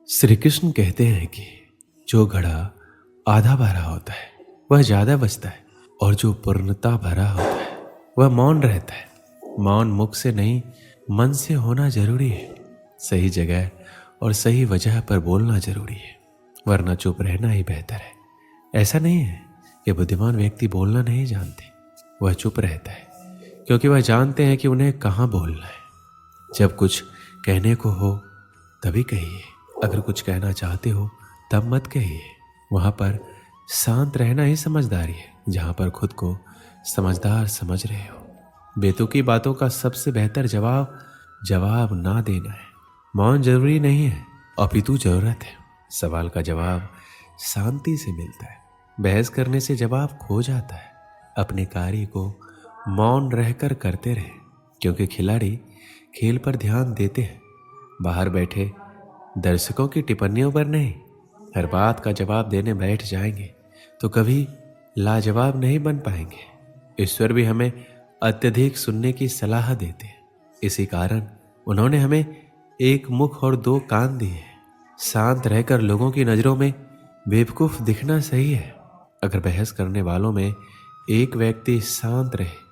श्री कृष्ण कहते हैं कि जो घड़ा आधा भरा होता है वह ज्यादा बचता है, और जो पूर्णता भरा होता है वह मौन रहता है। मौन मुख से नहीं, मन से होना जरूरी है। सही जगह और सही वजह पर बोलना जरूरी है, वरना चुप रहना ही बेहतर है। ऐसा नहीं है कि बुद्धिमान व्यक्ति बोलना नहीं जानते, वह चुप रहता है क्योंकि वह जानते हैं कि उन्हें कहाँ बोलना है। जब कुछ कहने को हो तभी कहिए, अगर कुछ कहना चाहते हो तब मत कहिए। वहां पर शांत रहना ही समझदारी है, जहां पर खुद को समझदार समझ रहे हो। बेतुकी बातों का सबसे बेहतर जवाब ना देना है। मौन जरूरी नहीं है, अपितु जरूरत है। सवाल का जवाब शांति से मिलता है, बहस करने से जवाब खो जाता है। अपने कार्य को मौन रहकर करते रहे, क्योंकि खिलाड़ी खेल पर ध्यान देते हैं, बाहर बैठे दर्शकों की टिप्पणियों पर नहीं। हर बात का जवाब देने बैठ जाएंगे तो कभी लाजवाब नहीं बन पाएंगे। ईश्वर भी हमें अत्यधिक सुनने की सलाह देते हैं, इसी कारण उन्होंने हमें एक मुख और दो कान दिए हैं। शांत रहकर लोगों की नजरों में बेवकूफ दिखना सही है। अगर बहस करने वालों में एक व्यक्ति शांत रहे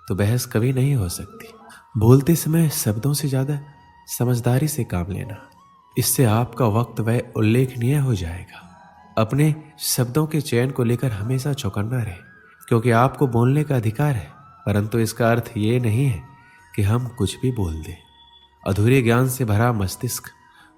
तो बहस कभी नहीं हो सकती। बोलते समय शब्दों से ज्यादा समझदारी से काम लेना, इससे आपका वक्त वह उल्लेखनीय हो जाएगा। अपने शब्दों के चयन को लेकर हमेशा चौकन्ना रहे, क्योंकि आपको बोलने का अधिकार है, परंतु इसका अर्थ ये नहीं है कि हम कुछ भी बोल दें। अधूरे ज्ञान से भरा मस्तिष्क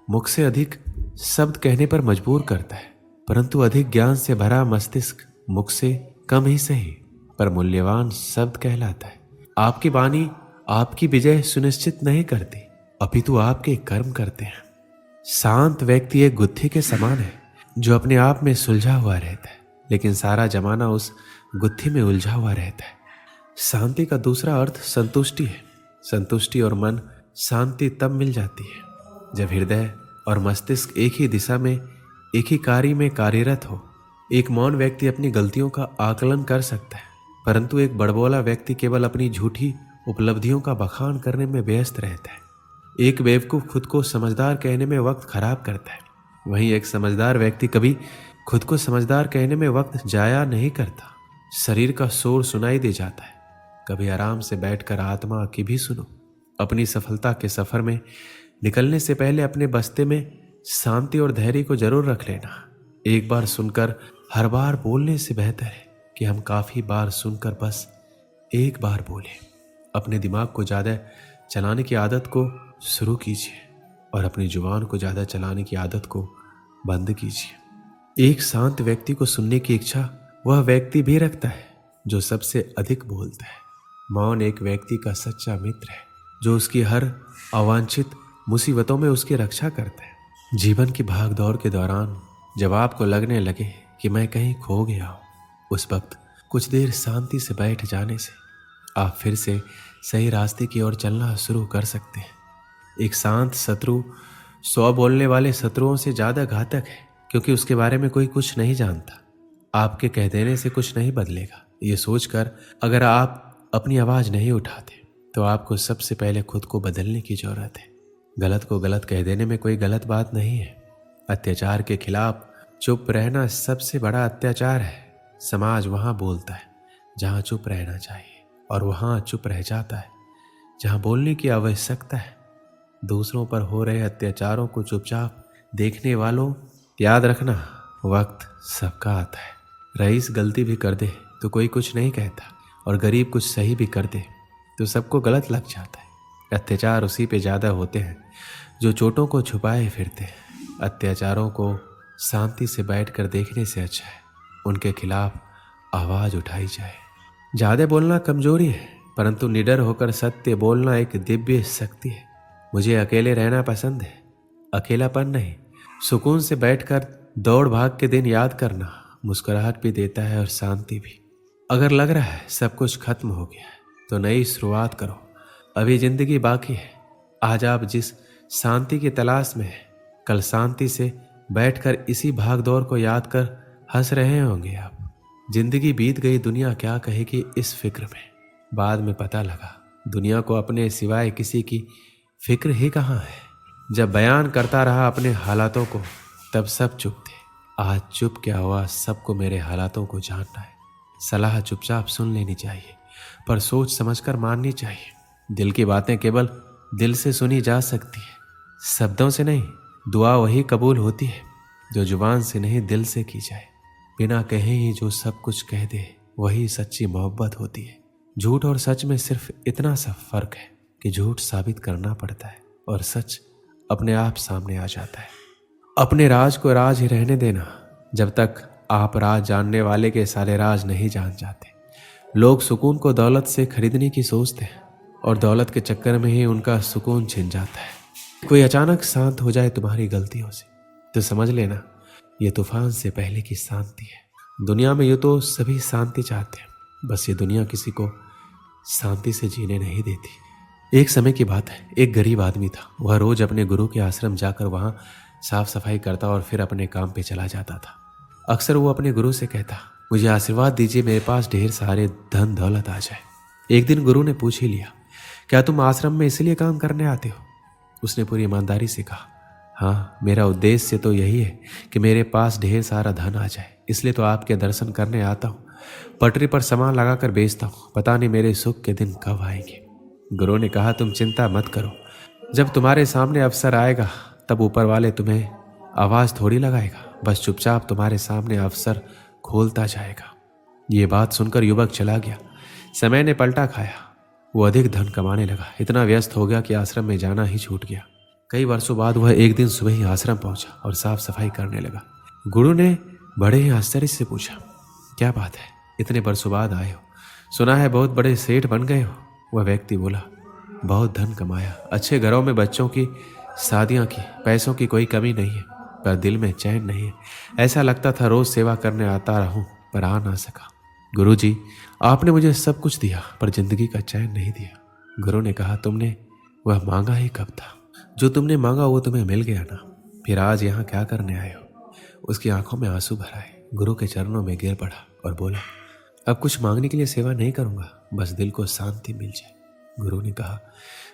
मुख से अधिक शब्द कहने पर मजबूर करता है, परंतु अधिक ज्ञान से भरा मस्तिष्क मुख से कम ही सही पर मूल्यवान शब्द कहलाता है। आपकी वाणी आपकी विजय सुनिश्चित नहीं करती, अपितु आपके कर्म करते हैं। शांत व्यक्ति एक गुत्थी के समान है जो अपने आप में सुलझा हुआ रहता है, लेकिन सारा जमाना उस गुत्थी में उलझा हुआ रहता है। शांति का दूसरा अर्थ संतुष्टि है। संतुष्टि और मन शांति तब मिल जाती है जब हृदय और मस्तिष्क एक ही दिशा में, एक ही कार्य में कार्यरत हो। एक मौन व्यक्ति अपनी गलतियों का आकलन कर सकता है, परंतु एक बड़बोला व्यक्ति केवल अपनी झूठी उपलब्धियों का बखान करने में व्यस्त रहता है। एक बेवकूफ खुद को समझदार कहने में वक्त खराब करता है, वहीं एक समझदार व्यक्ति कभी खुद को समझदार कहने में वक्त जाया नहीं करता। शरीर का शोर सुनाई दे जाता है, कभी आराम से बैठकर आत्मा की भी सुनो। अपनी सफलता के सफर में निकलने से पहले अपने बस्ते में शांति और धैर्य को जरूर रख लेना। एक बार सुनकर हर बार बोलने से बेहतर है कि हम काफी बार सुनकर बस एक बार बोलें। अपने दिमाग को ज्यादा चलाने की आदत को शुरू कीजिए और अपनी जुबान को ज्यादा चलाने की आदत को बंद कीजिए। एक शांत व्यक्ति को सुनने की इच्छा वह व्यक्ति भी रखता है जो सबसे अधिक बोलता है। मौन एक व्यक्ति का सच्चा मित्र है जो उसकी हर अवांछित मुसीबतों में उसकी रक्षा करता है। जीवन की भाग दौड़ के दौरान जब आपको लगने लगे कि मैं कहीं खो गया हूं, उस वक्त कुछ देर शांति से बैठ जाने से आप फिर से सही रास्ते की ओर चलना शुरू कर सकते हैं। एक शांत शत्रु 100 बोलने वाले शत्रुओं से ज्यादा घातक है, क्योंकि उसके बारे में कोई कुछ नहीं जानता। आपके कह देने से कुछ नहीं बदलेगा, ये सोचकर अगर आप अपनी आवाज नहीं उठाते तो आपको सबसे पहले खुद को बदलने की जरूरत है। गलत को गलत कह देने में कोई गलत बात नहीं है। अत्याचार के खिलाफ चुप रहना सबसे बड़ा अत्याचार है। समाज वहां बोलता है जहां चुप रहना चाहिए, और वहां चुप रह जाता है जहां बोलने की आवश्यकता है। दूसरों पर हो रहे अत्याचारों को चुपचाप देखने वालों, याद रखना वक्त सबका आता है। रईस गलती भी कर दे तो कोई कुछ नहीं कहता, और गरीब कुछ सही भी कर दे तो सबको गलत लग जाता है। अत्याचार उसी पे ज्यादा होते हैं जो चोटों को छुपाए फिरते हैं। अत्याचारों को शांति से बैठकर देखने से अच्छा है उनके खिलाफ आवाज उठाई जाए। ज्यादा बोलना कमजोरी है, परंतु निडर होकर सत्य बोलना एक दिव्य शक्ति है। मुझे अकेले रहना पसंद है, अकेलापन नहीं। सुकून से बैठकर दौड़ भाग के दिन याद करना मुस्कुराहट भी देता है और शांति भी। अगर लग रहा है सब कुछ खत्म हो गया है तो नई शुरुआत करो, अभी जिंदगी बाकी है। आज आप जिस शांति की तलाश में हैं, कल शांति से बैठकर इसी भाग दौड़ को याद कर हंस रहे होंगे आप। जिंदगी बीत गई, दुनिया क्या कहेगी इस फिक्र में। बाद में पता लगा दुनिया को अपने सिवाय किसी की फिक्र ही कहाँ है। जब बयान करता रहा अपने हालातों को तब सब चुप थे। आज चुप क्या हुआ, सबको मेरे हालातों को जानना है। सलाह चुपचाप सुन लेनी चाहिए, पर सोच समझकर माननी चाहिए। दिल की बातें केवल दिल से सुनी जा सकती है, शब्दों से नहीं। दुआ वही कबूल होती है जो जुबान से नहीं दिल से की जाए। बिना कहे ही जो सब कुछ कह दे वही सच्ची मोहब्बत होती है। झूठ और सच में सिर्फ इतना सा फर्क है कि झूठ साबित करना पड़ता है और सच अपने आप सामने आ जाता है। अपने राज को राज ही रहने देना जब तक आप राज जानने वाले के सारे राज नहीं जान जाते। लोग सुकून को दौलत से खरीदने की सोचते हैं और दौलत के चक्कर में ही उनका सुकून छिन जाता है। कोई अचानक शांत हो जाए तुम्हारी गलतियों से तो समझ लेना ये तूफान से पहले की शांति है। दुनिया में यूँ तो सभी शांति चाहते हैं, बस ये दुनिया किसी को शांति से जीने नहीं देती। एक समय की बात है, एक गरीब आदमी था। वह रोज अपने गुरु के आश्रम जाकर वहाँ साफ सफाई करता और फिर अपने काम पे चला जाता था। अक्सर वो अपने गुरु से कहता, मुझे आशीर्वाद दीजिए, मेरे पास ढेर सारे धन दौलत आ जाए। एक दिन गुरु ने पूछ ही लिया, क्या तुम आश्रम में इसलिए काम करने आते हो? उसने पूरी ईमानदारी से कहा, हाँ, मेरा उद्देश्य तो यही है कि मेरे पास ढेर सारा धन आ जाए, इसलिए तो आपके दर्शन करने आता हूँ। पटरी पर सामान लगाकर बेचता हूँ, पता नहीं मेरे सुख के दिन कब आएंगे। गुरु ने कहा, तुम चिंता मत करो, जब तुम्हारे सामने अवसर आएगा तब ऊपर वाले तुम्हें आवाज़ थोड़ी लगाएगा, बस चुपचाप तुम्हारे सामने अवसर खोलता जाएगा। ये बात सुनकर युवक चला गया। समय ने पलटा खाया, वो अधिक धन कमाने लगा, इतना व्यस्त हो गया कि आश्रम में जाना ही छूट गया। कई वर्षों बाद वह एक दिन सुबह ही आश्रम पहुंचा और साफ सफाई करने लगा। गुरु ने बड़े ही आश्चर्य से पूछा, क्या बात है, इतने वर्षों बाद आए हो? सुना है बहुत बड़े सेठ बन गए हो। वह व्यक्ति बोला, बहुत धन कमाया, अच्छे घरों में बच्चों की शादियां की, पैसों की कोई कमी नहीं है, पर दिल में चैन नहीं है। ऐसा लगता था रोज सेवा करने आता रहूं पर आ ना सका। गुरुजी, आपने मुझे सब कुछ दिया पर जिंदगी का चैन नहीं दिया। गुरु ने कहा, तुमने वह मांगा ही कब था? जो तुमने मांगा वो तुम्हें मिल गया ना, फिर आज यहाँ क्या करने आए हो? उसकी आंखों में आंसू भर आए। गुरु के चरणों में गिर पड़ा और बोला, अब कुछ मांगने के लिए सेवा नहीं करूंगा, बस दिल को शांति मिल जाए। गुरु ने कहा,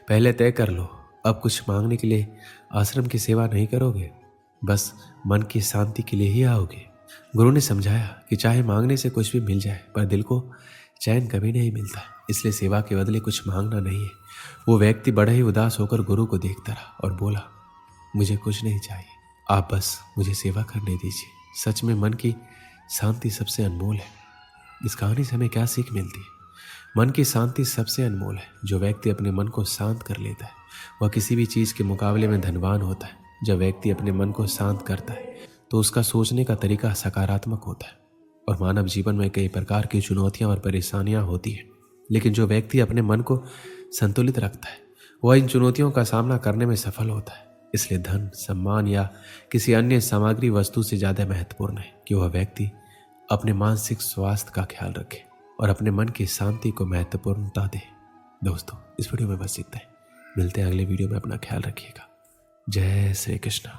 पहले तय कर लो, अब कुछ मांगने के लिए आश्रम की सेवा नहीं करोगे, बस मन की शांति के लिए ही आओगे। गुरु ने समझाया कि चाहे मांगने से कुछ भी मिल जाए पर दिल को चैन कभी नहीं मिलता, इसलिए सेवा के बदले कुछ मांगना नहीं है। वो व्यक्ति बड़ा ही उदास होकर गुरु को देखता रहा और बोला, मुझे कुछ नहीं चाहिए, आप बस मुझे सेवा करने दीजिए। सच में मन की शांति सबसे अनमोल है। इस कहानी से हमें क्या सीख मिलती है? मन की शांति सबसे अनमोल है। जो व्यक्ति अपने मन को शांत कर लेता है वह किसी भी चीज़ के मुकाबले में धनवान होता है। जब व्यक्ति अपने मन को शांत करता है तो उसका सोचने का तरीका सकारात्मक होता है। और मानव जीवन में कई प्रकार की चुनौतियां और परेशानियां होती हैं, लेकिन जो व्यक्ति अपने मन को संतुलित रखता है वह इन चुनौतियों का सामना करने में सफल होता है। इसलिए धन, सम्मान या किसी अन्य सामग्री वस्तु से ज़्यादा महत्वपूर्ण है कि वह व्यक्ति अपने मानसिक स्वास्थ्य का ख्याल रखे और अपने मन की शांति को महत्वपूर्णता दे। दोस्तों, इस वीडियो में बस इतना ही। मिलते हैं अगले वीडियो में। अपना ख्याल रखिएगा। जय श्री कृष्ण।